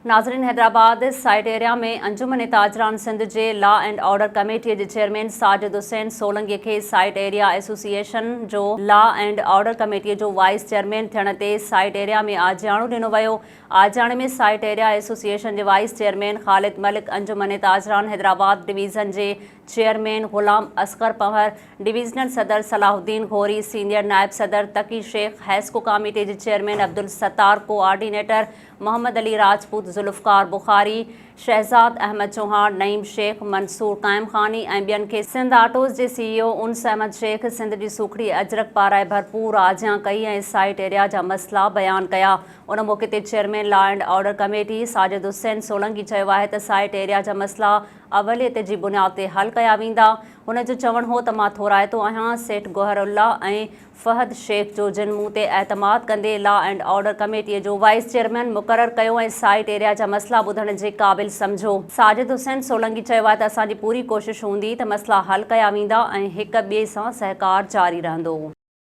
नाज़रीन, Hyderabad site area में अंजुमन ताजरान सिंध जे लॉ एंड ऑर्डर कमेटी जे चेयरमैन साजिद हुसैन सोलंकी के साइट एरिया एसोसिएशन जो लॉ एंड ऑर्डर कमेटी जो वाइस चेयरमैन थियण ते साइट एरिया में आजियाणो ॾिनो वियो। आजियाणे में साइट एरिया एसोसिएशन के वाइस चेयरमैन ख़ालिद मलिक, अंजुमन ताजरान हैदराबाद डिवीज़न के चेयरमैन गुलाम असगर पंवर, डिवीज़नल सदर सलाहुद्दीन घोरी, सीनियर नायब सदर तकी शेख, हैस्को कमेटी के चेयरमैन अब्दुल सत्तार, कोआर्डिनेटर मोहम्मद अली राजपूत, जुल्फ़कार बुखारी, शहजाद अहमद चौहान, नईम शेख, मंसूर कायम खानी ऐं ॿियनि खे सिंध आटोज़ जे CEO उनस अहमद शेख, सिंध जी सुखड़ी अजरक पाराए भरपूर आजियां कई ऐं साइट एरिया जा मसला बयान कया। उन मौके ते chairman law and order committee Sajid Hussain Solanki चयो आहे त साइट एरिया जा मसला अवलियत जी बुनियाद ते हल कया वेंदा। हुन जो चवणु हो त मां थोराइतो आहियां सेठ गोहरुल्ला ऐं फहद शेख जो जिन मूं ते एतमाद कंदे लॉ एंड ऑर्डर कमेटीअ जो वाइस चेयरमैन मुक़ररु कयो ऐं साइट एरिया जा मसला ॿुधण जे क़ाबिल समझो। साजिद हुसैन सोलंकी चयो आहे त असांजी पूरी कोशिश हूंदी त मसला हल कया वेंदा ऐं हिक ॿिए सां सहकार जारी रहंदो।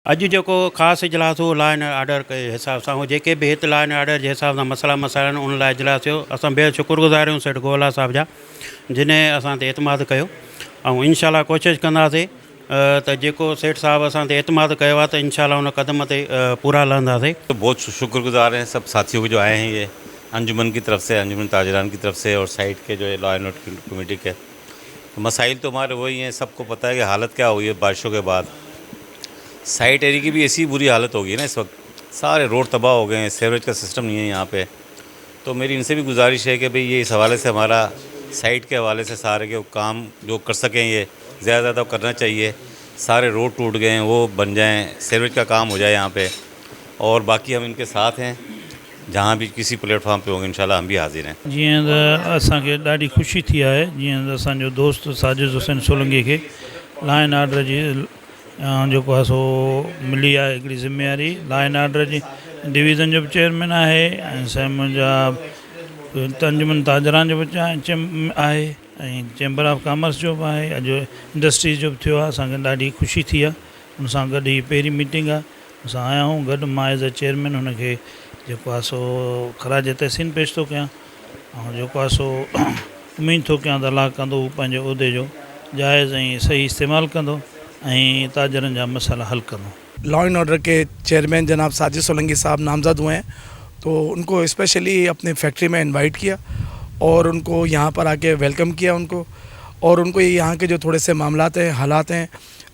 अॼु जेको ख़ासि इजलास हो लॉ एंड ऑर्डर के हिसाब सां हो जेके बि हिते लॉ एंड ऑर्डर जे हिसाब सां मसला मसाइल आहिनि उन लाइ इजलास थियो। असां बेहद शुक्रगुज़ार आहियूं सेठ गोला साहिब जा जिन असां ते एतमाद कयो ऐं इंशाल्लाह कोशिशि कंदासीं त जेको सेठ साहब असां ते एतमाद कयो आहे त इंशाल्लाह उन कदम ते पूरा लहंदासीं। तो बहुत शुक्रगुज़ार हैं सब साथियों के जो आए हैं ये अंजुमन की तरफ से, अंजुमन ताजरान की तरफ से और साइट के जो है लॉ एंड ऑर्डर कमेटी के। तो मसाइल तो हमारे वही हैं, सबको पता है कि हालत क्या हुई है बारिशों के बाद। साइट एरिया की भी ऐसी बुरी हालत हो गई ना इस वक्त, सारे रोड तबाह हो गए हैं, सीवरेज का सिस्टम नहीं है यहाँ पे। तो मेरी इनसे भी गुजारिश है कि भाई ये इस हवाले से हमारा साइट के हवाले से सारे के काम जो कर सकें ये ज़्यादा करना चाहिए। सारे रोड टूट गए हैं वो बन जाएं, सीवरेज का काम हो जाए यहाँ पे। और बाकी हम इनके साथ हैं, जहाँ भी किसी प्लेटफॉर्म पे होंगे इंशाल्लाह हम भी हाजिर हैं। जीअं त असांखे ॾाढी ख़ुशी थी आहे जीअं त असांजो दोस्त साजिद हुसैन सोलंकी खे लॉ एंड ऑर्डर जी जेको आहे सो मिली आहे हिकिड़ी ज़िम्मेवारी। लॉ एंड ऑर्डर जी डिवीज़न जो बि चेयरमैन आहे ऐं मुंहिंजा अंजुमन ताजरान जो बि आहे ऐं चैम्बर ऑफ कॉमर्स जो बि आहे, अॼु इंडस्ट्रीज़ जो बि थियो आहे। असांखे ॾाढी ख़ुशी थी आहे। हुन सां गॾु ही पहिरीं मीटिंग आहे, असां आया आहियूं गॾु। मां एज़ अ चेयरमैन हुनखे जेको आहे सो ख़राज तहसीन पेश थो कयां ऐं जेको आहे सो उमीद थो कयां त अलाह कंदो हू पंहिंजे उहिदे जो जाइज़ ऐं सही इस्तेमालु कंदो ऐं ताजरनि जा मसाला हल कंदो। लॉ एंड ऑर्डर के चेयरमैन जनाब साजिद सोलंकी साहब नामज़द हुए हैं, तो उनको स्पेशली अपने फैक्ट्री में इनवाइट किया और उनको यहाँ पर आके वेलकम किया उनको, और उनको यहाँ के जो थोड़े से मामलात हैं, हालात हैं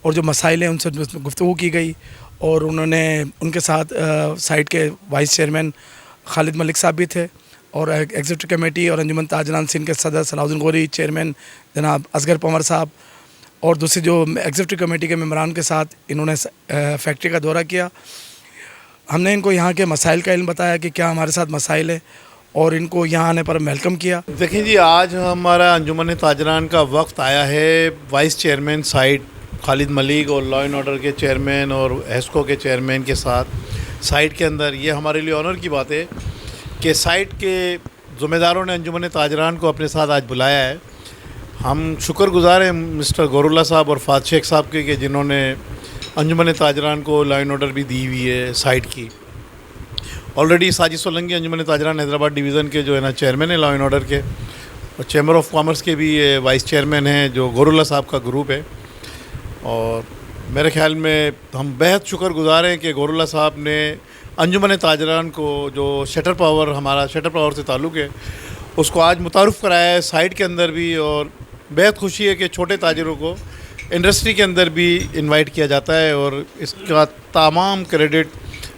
और जो मसाइल हैं उनसे गुफ्तगू की गई। और उन्होंने उनके साथ साइट के वाइस चेयरमैन ख़ालिद मलिक साहब भी थे और एग्जीक्यूटिव कमेटी और अंजुमन ताजरान सिंध के सदर सलाहुद्दीन घोरी, चेयरमैन जनाब असगर पंवर साहब और दूसरी जो एग्जीक्यूटिव कमेटी के मेम्बरान के साथ इन्होंने फैक्ट्री का दौरा किया। हमने इनको यहाँ के मसाइल का इल्म बताया कि क्या हमारे साथ मसाइल है और इनको यहाँ आने पर वेलकम किया। देखिए जी, आज हमारा अंजुमन ताजरान का वक्त आया है वाइस चेयरमैन साइट ख़ालिद मलिक और लॉ एंड ऑर्डर के चेयरमैन और हेस्को के चेयरमैन के साथ साइट के अंदर। ये हमारे लिए ऑनर की बात है कि साइट के ज़िम्मेदारों ने अंजुमन ताजरान को अपने साथ आज बुलाया है। हम शुक्रगुज़ार हैं मिस्टर गोरुल्ला साहब और फात शेख साहब के कि जिन्होंने अंजुमन ताजरान को लॉ एंड ऑर्डर भी दी हुई है साइट की। ऑलरेडी साजिद सोलंकी अंजुमन ताजरान हैदराबाद डिवीज़न के जो है ना चेयरमैन है लॉ एंड ऑर्डर के, और चैम्बर ऑफ कॉमर्स के भी वाइस चेयरमैन हैं जो गोरुल्ला साहब का ग्रुप है। और मेरे ख्याल में हम बेहद शुक्रगुज़ार हैं कि गोरुल्ला साहब ने अंजुमन ताजरान को जो शटर पावर, हमारा शटर पावर से ताल्लुक़ है, उसको आज मुतारुफ़ कराया है साइट के अंदर भी। और बेहद खुशी है कि छोटे ताजरों को इंडस्ट्री के अंदर भी इनवाइट किया जाता है और इसका तमाम क्रेडिट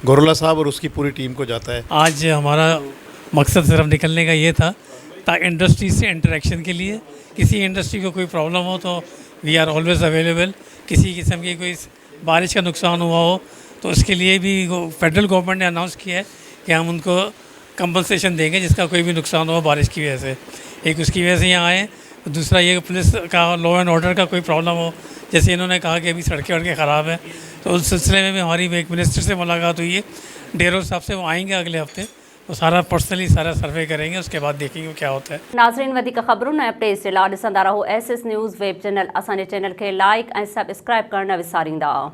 गोरुल्ला साहब और उसकी पूरी टीम को जाता है। आज हमारा मकसद सिर्फ निकलने का ये था ताकि इंडस्ट्री से इंटरेक्शन के लिए, किसी इंडस्ट्री को कोई प्रॉब्लम हो तो वी आर ऑलवेज़ अवेलेबल। किसी किस्म की कोई बारिश का नुकसान हुआ हो तो उसके लिए भी फेडरल गवर्नमेंट ने अनाउंस किया है कि हम उनको कंपनसेशन देंगे जिसका कोई भी नुकसान हुआ बारिश की वजह से। एक उसकी वजह से यहाँ आए, दूसरा ये पुलिस का लॉ एंड ऑर्डर का कोई प्रॉब्लम हो, जैसे इन्होंने कहा कि अभी सड़कें वड़कें ख़राब हैं, तो उस सिलसिले में भी हमारी एक मिनिस्टर से मुलाकात हुई है डेरोल साहब से। वो आएंगे अगले हफ्ते, तो सारा पर्सनली सारा सर्वे करेंगे, उसके बाद देखेंगे क्या होता है। नाज़रीन, वधीक ख़बरुनि ऐं अपडेट्स जे लाइ ॾिसंदा रहो SS न्यूज़ वेब चैनल। असांजे चैनल खे लाइक ऐं सब्सक्राइब करणु न विसारींदा।